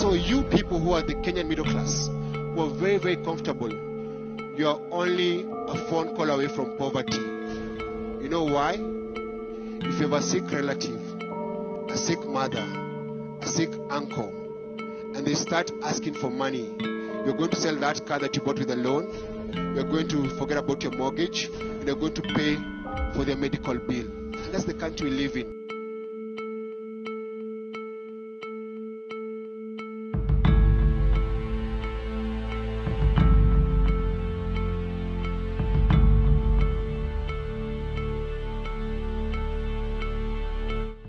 So you people who are the Kenyan middle class, who are very, very comfortable, you are only a phone call away from poverty. You know why? If you have a sick relative, a sick mother, a sick uncle, and they start asking for money, you're going to sell that car that you bought with a loan, you're going to forget about your mortgage, and you're going to pay for their medical bill. And that's the country we live in.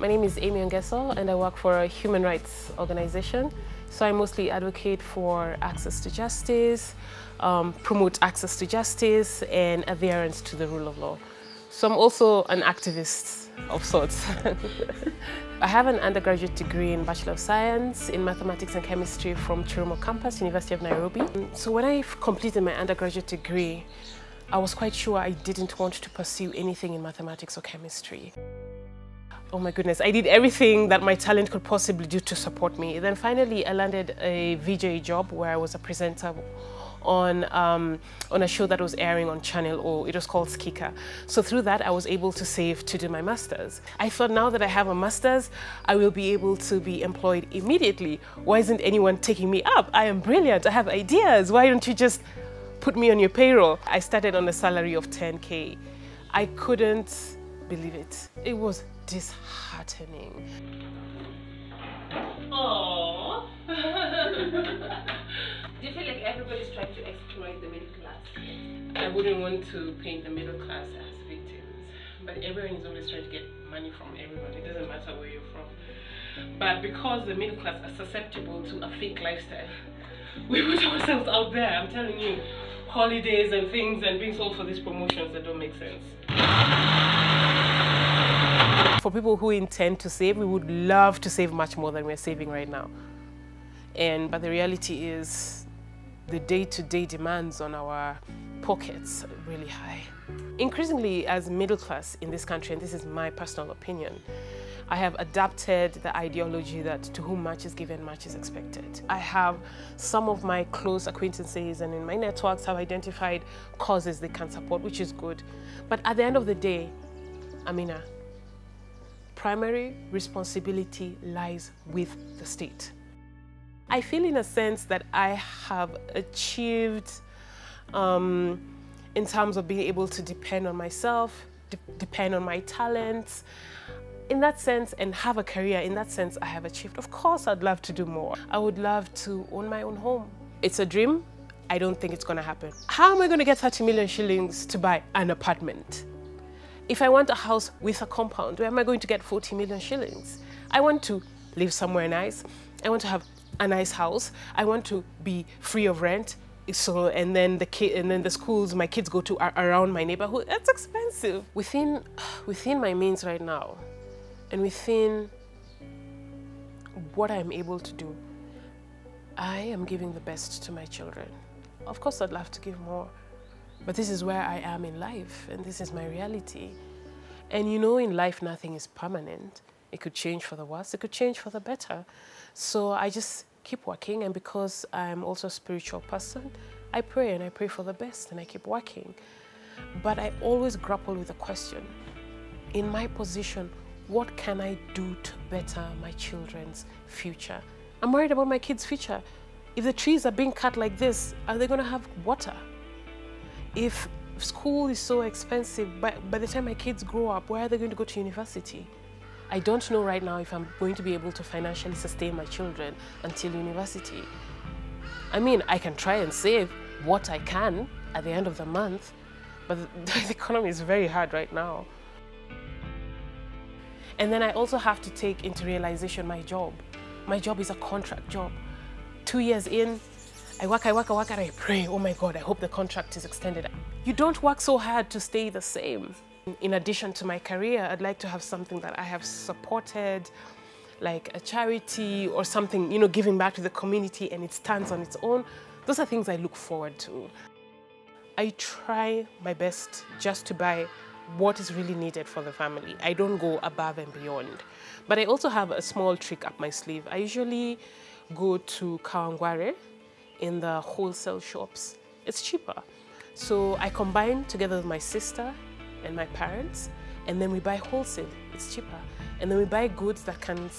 My name is Amina, and I work for a human rights organization. So I mostly advocate for access to justice, promote access to justice, and adherence to the rule of law. So I'm also an activist of sorts. I have an undergraduate degree in Bachelor of Science in Mathematics and Chemistry from Chiromo campus, University of Nairobi. So when I completed my undergraduate degree, I was quite sure I didn't want to pursue anything in mathematics or chemistry. Oh my goodness, I did everything that my talent could possibly do to support me. Then finally I landed a VJ job where I was a presenter on a show that was airing on Channel O. It was called Skika. So through that I was able to save to do my master's. I thought now that I have a master's, I will be able to be employed immediately. Why isn't anyone taking me up? I am brilliant, I have ideas. Why don't you just put me on your payroll? I started on a salary of 10K. I couldn't believe it. It was disheartening. Aww. Do you feel like everybody's trying to exploit the middle class? I wouldn't want to paint the middle class as victims, but everyone is always trying to get money from everyone. It doesn't matter where you're from. But because the middle class are susceptible to a fake lifestyle, we put ourselves out there, I'm telling you, holidays and things and being sold for these promotions that don't make sense. For people who intend to save, we would love to save much more than we're saving right now. But the reality is the day-to-day demands on our pockets are really high. Increasingly, as middle class in this country, and this is my personal opinion, I have adapted the ideology that to whom much is given, much is expected. I have some of my close acquaintances and in my networks have identified causes they can support, which is good. But at the end of the day, Amina, primary responsibility lies with the state. I feel in a sense that I have achieved in terms of being able to depend on myself, depend on my talents. In that sense, and have a career, in that sense, I have achieved. Of course, I'd love to do more. I would love to own my own home. It's a dream. I don't think it's gonna happen. How am I gonna get 30 million shillings to buy an apartment? If I want a house with a compound, where am I going to get 40 million shillings? I want to live somewhere nice. I want to have a nice house. I want to be free of rent. So, and then the schools my kids go to are around my neighborhood. That's expensive. Within my means right now, and within what I'm able to do, I am giving the best to my children. Of course, I'd love to give more, but this is where I am in life, and this is my reality. And you know, in life, nothing is permanent. It could change for the worse, it could change for the better. So I just keep working, and because I'm also a spiritual person, I pray, and I pray for the best, and I keep working. But I always grapple with the question, in my position, what can I do to better my children's future? I'm worried about my kids' future. If the trees are being cut like this, are they going to have water? If school is so expensive, by the time my kids grow up, where are they going to go to university? I don't know right now if I'm going to be able to financially sustain my children until university. I mean, I can try and save what I can at the end of the month, but the economy is very hard right now. And then I also have to take into realization my job. My job is a contract job. 2 years in, I work, and I pray, oh my God, I hope the contract is extended. You don't work so hard to stay the same. In addition to my career, I'd like to have something that I have supported, like a charity or something, you know, giving back to the community and it stands on its own. Those are things I look forward to. I try my best just to buy what is really needed for the family. I don't go above and beyond. But I also have a small trick up my sleeve. I usually go to Kawangware in the wholesale shops. It's cheaper. So I combine together with my sister and my parents, and then we buy wholesale. It's cheaper. And then we buy goods that can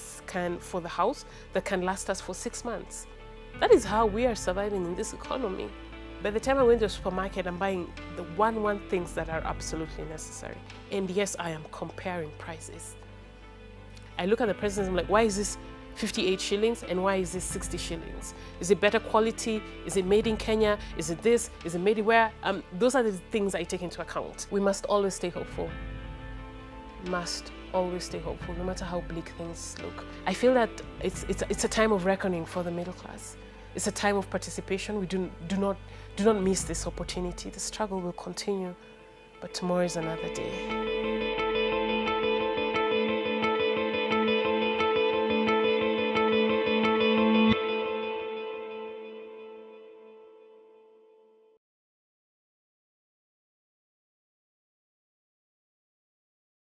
for the house that can last us for 6 months. That is how we are surviving in this economy. By the time I went to the supermarket, I'm buying the one things that are absolutely necessary. And yes, I am comparing prices. I look at the prices and I'm like, why is this 58 shillings and why is this 60 shillings? Is it better quality? Is it made in Kenya? Is it this? Is it made where? Those are the things I take into account. We must always stay hopeful. Must always stay hopeful, no matter how bleak things look. I feel that it's a time of reckoning for the middle class. It's a time of participation. We do not miss this opportunity. The struggle will continue, but tomorrow is another day.